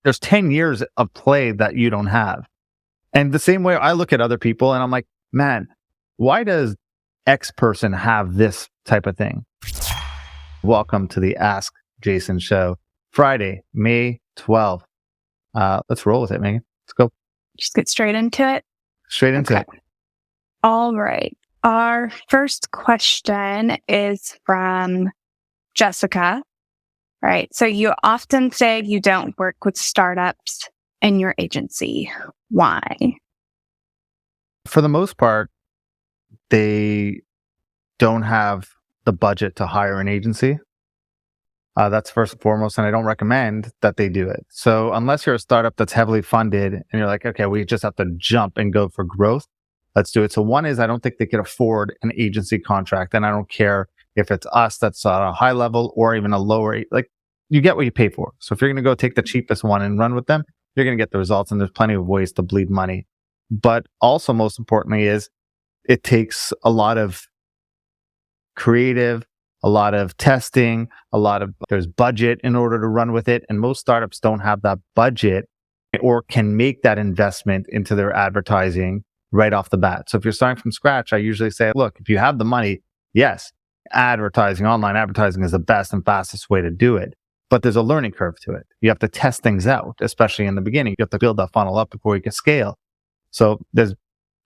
There's 10 years of play that you don't have. And the same way I look at other people and I'm like, man, why does X person have this type of thing? Welcome to the Ask Jason show, Friday, May 12th. Let's roll with it, Megan. Let's go. Just get straight into it. Straight into it. All right. Our first question is from Jessica. All right. So you often say you don't work with startups in your agency. Why? For the most part, they don't have the budget to hire an agency. That's first and foremost, and I don't recommend that they do it. So unless you're a startup that's heavily funded and you're like, okay, we just have to jump and go for growth, let's do it. So one is, I don't think they could afford an agency contract, and I don't care if it's us that's at a high level or even a lower, like you get what you pay for. So if you're going to go take the cheapest one and run with them, you're going to get the results, and there's plenty of ways to bleed money. But also most importantly is it takes a lot of creative, a lot of testing, there's budget in order to run with it. And most startups don't have that budget or can make that investment into their advertising right off the bat. So if you're starting from scratch, I usually say, look, if you have the money, yes, advertising, online advertising is the best and fastest way to do it. But there's a learning curve to it. You have to test things out, especially in the beginning. You have to build that funnel up before you can scale. So there's,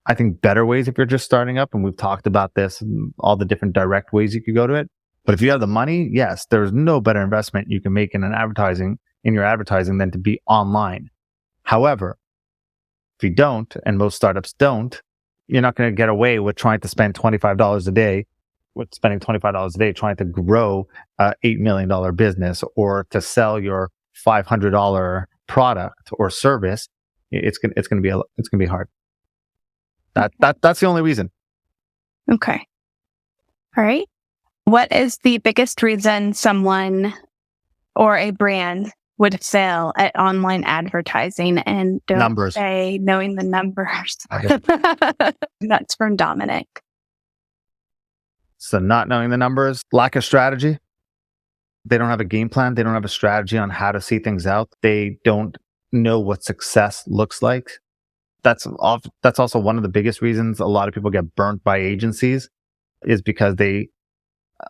I think, better ways if you're just starting up. And we've talked about this and all the different direct ways you could go to it. But if you have the money, yes, there's no better investment you can make in your advertising than to be online. However, if you don't, and most startups don't, you're not going to get away with trying to spend $25 a day, spending $25 a day trying to grow a $8 million business or to sell your $500 product or service. It's going to be hard. That's the only reason. Okay. All right. What is the biggest reason someone or a brand would fail at online advertising? And don't numbers. Say knowing the numbers. Okay. That's from Dominic. So not knowing the numbers, lack of strategy. They don't have a game plan. They don't have a strategy on how to see things out. They don't know what success looks like. That's also one of the biggest reasons a lot of people get burnt by agencies is because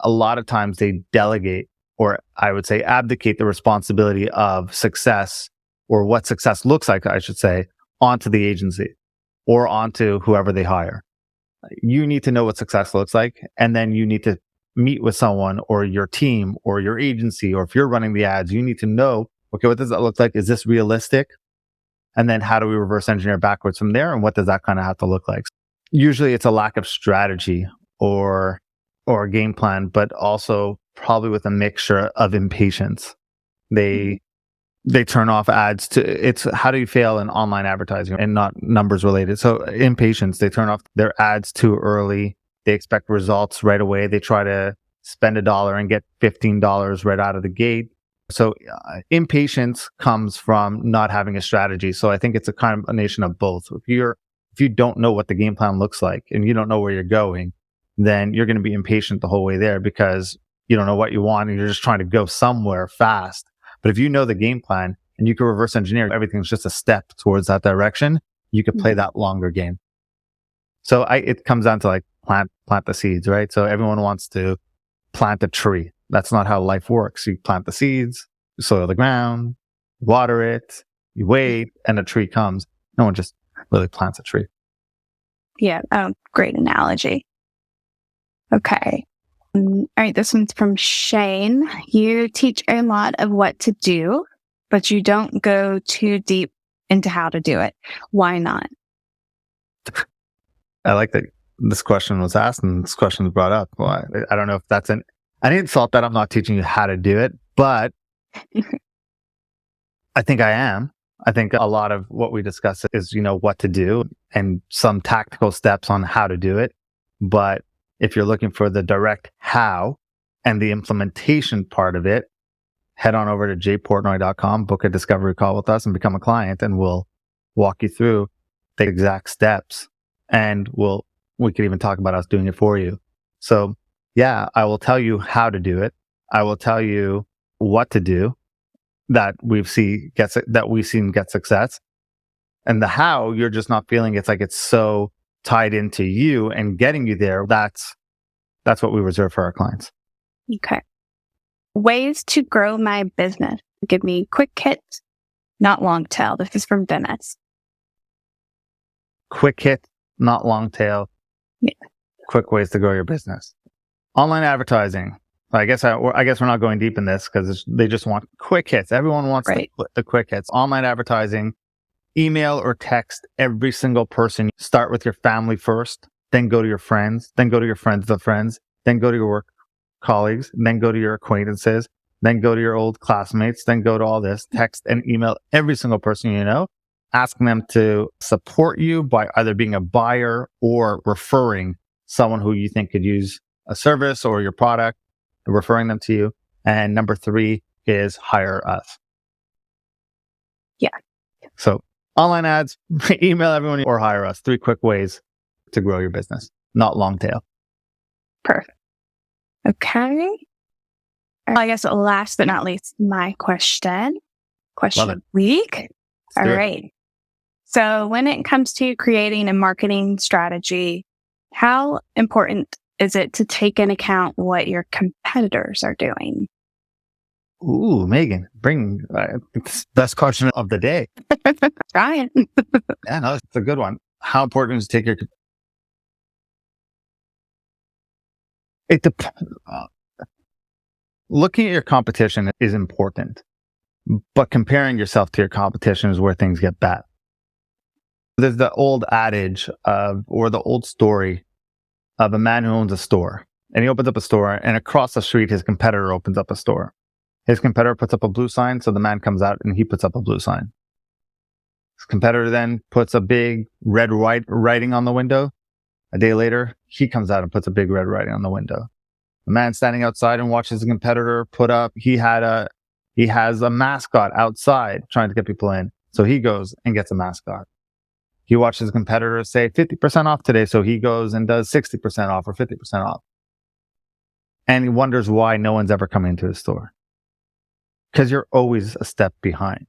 a lot of times they delegate, or I would say abdicate the responsibility of success or what success looks like, I should say, onto the agency or onto whoever they hire. You need to know what success looks like, and then you need to meet with someone or your team or your agency, or if you're running the ads, you need to know, okay, what does that look like? Is this realistic? And then how do we reverse engineer backwards from there? And what does that kind of have to look like? Usually it's a lack of strategy or a game plan, but also probably with a mixture of impatience. They turn off ads it's how do you fail in online advertising and not numbers related. So impatience, they turn off their ads too early. They expect results right away. They try to spend $1 and get $15 right out of the gate. So impatience comes from not having a strategy. So I think it's a combination of both. If you don't know what the game plan looks like and you don't know where you're going, then you're going to be impatient the whole way there because you don't know what you want and you're just trying to go somewhere fast. But if you know the game plan and you can reverse engineer, everything's just a step towards that direction, you could play that longer game. So it comes down to like plant the seeds, right? So everyone wants to plant a tree. That's not how life works. You plant the seeds, you soil the ground, water it, you wait, and a tree comes. No one just really plants a tree. Yeah. Oh, great analogy. Okay. All right. This one's from Shane. You teach a lot of what to do, but you don't go too deep into how to do it. Why not? I like that this question was asked and this question was brought up. Well, I don't know if that's an insult that I'm not teaching you how to do it, but I think I am. I think a lot of what we discuss is, what to do and some tactical steps on how to do it. But if you're looking for the direct how and the implementation part of it, head on over to jportnoy.com, book a discovery call with us and become a client, and we'll walk you through the exact steps. And we could even talk about us doing it for you. So yeah, I will tell you how to do it. I will tell you what to do. that we've seen get success. And the how, you're just not feeling it's like it's so tied into you and getting you there. That's what we reserve for our clients. Okay. Ways to grow my business. Give me quick hits, not long tail. This is from Dennis. Quick hit, not long tail. Yeah. Quick ways to grow your business. Online advertising. I guess we're not going deep in this because they just want quick hits. Everyone wants the quick hits. Online advertising, email or text every single person. Start with your family first, then go to your friends, then go to your friends of friends, then go to your work colleagues, then go to your acquaintances, then go to your old classmates, then go to all this. Text and email every single person you know, asking them to support you by either being a buyer or referring someone who you think could use a service or your product, referring them to you. And number 3 is hire us. Yeah. So online ads, email everyone, or hire us. 3 quick ways to grow your business, not long tail. Perfect. Okay. I guess last but not least, my question of the week. All right. So when it comes to creating a marketing strategy, how important is it to take into account what your competitors are doing? Ooh, Megan, bring best question of the day. Trying. Yeah, no, it's a good one. How important is to take your... It depends. Looking at your competition is important, but comparing yourself to your competition is where things get bad. There's the old adage or the old story of a man who owns a store, and he opens up a store, and across the street, his competitor opens up a store. His competitor puts up a blue sign, so the man comes out and he puts up a blue sign. His competitor then puts a big red writing on the window. A day later, he comes out and puts a big red writing on the window. The man standing outside and watches the competitor put up, he has a mascot outside trying to get people in. So he goes and gets a mascot. He watches his competitor say 50% off today. So he goes and does 60% off or 50% off. And he wonders why no one's ever come into his store. Because you're always a step behind.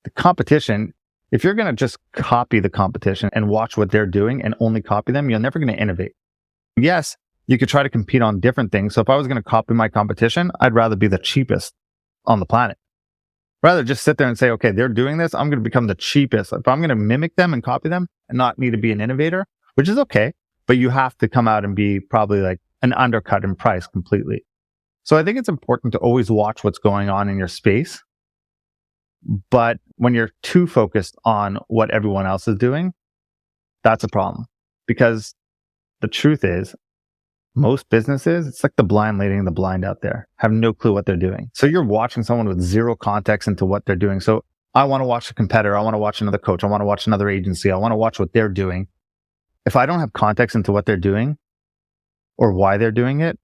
The competition, if you're going to just copy the competition and watch what they're doing and only copy them, you're never going to innovate. Yes, you could try to compete on different things. So if I was going to copy my competition, I'd rather be the cheapest on the planet. Rather just sit there and say, okay, they're doing this. I'm going to become the cheapest. If I'm going to mimic them and copy them and not need to be an innovator, which is okay, but you have to come out and be probably like an undercut in price completely. So I think it's important to always watch what's going on in your space. But when you're too focused on what everyone else is doing, that's a problem. Because the truth is, most businesses, it's like the blind leading the blind out there, have no clue what they're doing. So you're watching someone with zero context into what they're doing. So I want to watch a competitor. I want to watch another coach. I want to watch another agency. I want to watch what they're doing. If I don't have context into what they're doing or why they're doing it,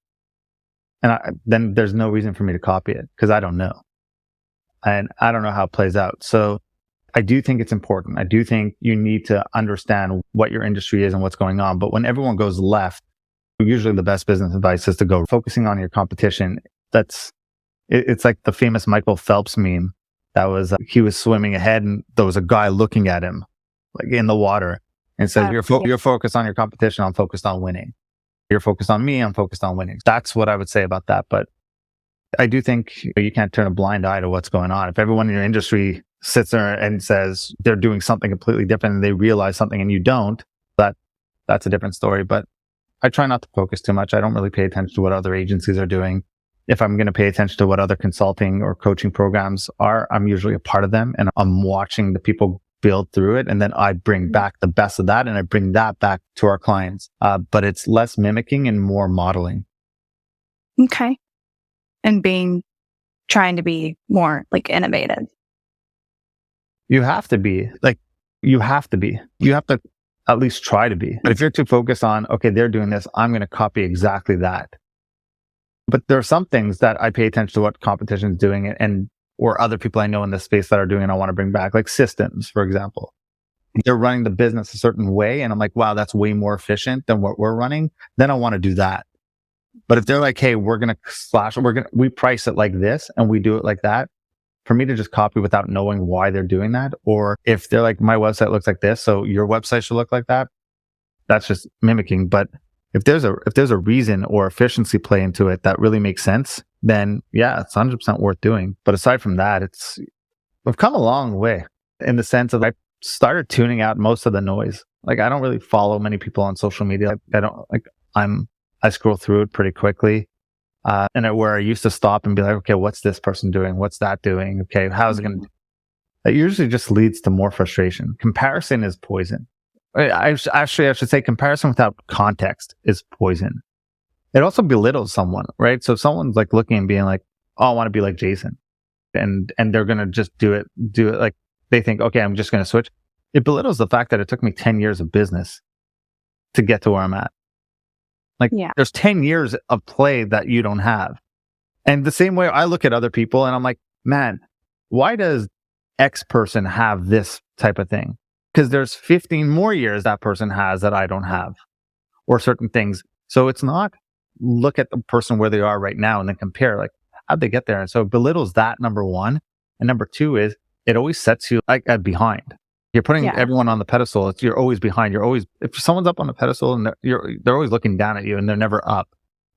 then there's no reason for me to copy it because I don't know. And I don't know how it plays out. So I do think it's important. I do think you need to understand what your industry is and what's going on. But when everyone goes left, usually the best business advice is to go focusing on your competition. It's like the famous Michael Phelps meme that was, he was swimming ahead and there was a guy looking at him like in the water and says, you're focused on your competition. I'm focused on winning. You're focused on me. I'm focused on winning. That's what I would say about that. But I do think you can't turn a blind eye to what's going on. If everyone in your industry sits there and says they're doing something completely different and they realize something and you don't, that's a different story. But I try not to focus too much. I don't really pay attention to what other agencies are doing. If I'm going to pay attention to what other consulting or coaching programs are, I'm usually a part of them and I'm watching the people build through it. And then I bring back the best of that and I bring that back to our clients. But it's less mimicking and more modeling. Okay. And trying to be more like innovative. You have to be. You have to at least try to be. But if you're too focused on, okay, they're doing this, I'm going to copy exactly that. But there are some things that I pay attention to what competition is doing or other people I know in this space that are doing and I want to bring back, like systems, for example. They're running the business a certain way. And I'm like, wow, that's way more efficient than what we're running. Then I want to do that. But if they're like, hey, we price it like this and we do it like that, for me to just copy without knowing why they're doing that, or if they're like, my website looks like this, so your website should look like that, that's just mimicking. But if there's a reason or efficiency play into it that really makes sense, then yeah, it's 100% worth doing. But aside from that, we've come a long way in the sense of I started tuning out most of the noise. Like, I don't really follow many people on social media. I scroll through it pretty quickly. And where I used to stop and be like, okay, what's this person doing? What's that doing? Okay, how's it going to? It usually just leads to more frustration. Comparison is poison. I should say comparison without context is poison. It also belittles someone, right? So if someone's like looking and being like, oh, I want to be like Jason, and they're going to just do it like they think, okay, I'm just going to switch. It belittles the fact that it took me 10 years of business to get to where I'm at. Like, there's 10 years of play that you don't have. And the same way I look at other people and I'm like, man, why does X person have this type of thing? Because there's 15 more years that person has that I don't have, or certain things. So it's not look at the person where they are right now and then compare, like, how'd they get there? And so it belittles that, number one. And number two is it always sets you like behind. You're putting everyone on the pedestal. You're always behind. If someone's up on the pedestal and they're always looking down at you and they're never up.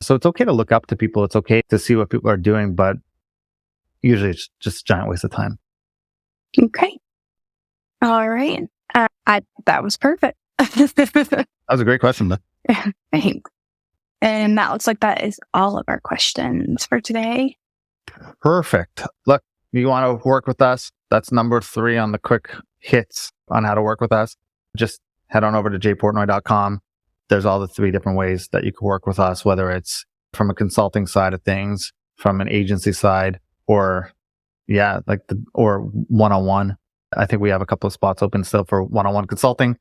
So it's okay to look up to people. It's okay to see what people are doing, but usually it's just a giant waste of time. Okay. All right. That was perfect. That was a great question, though. Thanks. And that looks like that is all of our questions for today. Perfect. Look, you want to work with us? That's number 3 on the quick hits on how to work with us. Just head on over to jportnoy.com. There's all the 3 different ways that you can work with us, whether it's from a consulting side of things, from an agency side, or or one-on-one. I think we have a couple of spots open still for one-on-one consulting.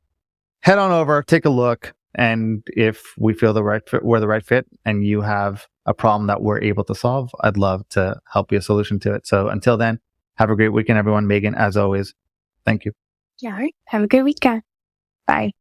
Head on over, take a look. And if we feel we're the right fit and you have a problem that we're able to solve, I'd love to help you a solution to it. So until then, have a great weekend, everyone. Megan, as always, thank you. Yeah. All right. Have a good weekend. Bye.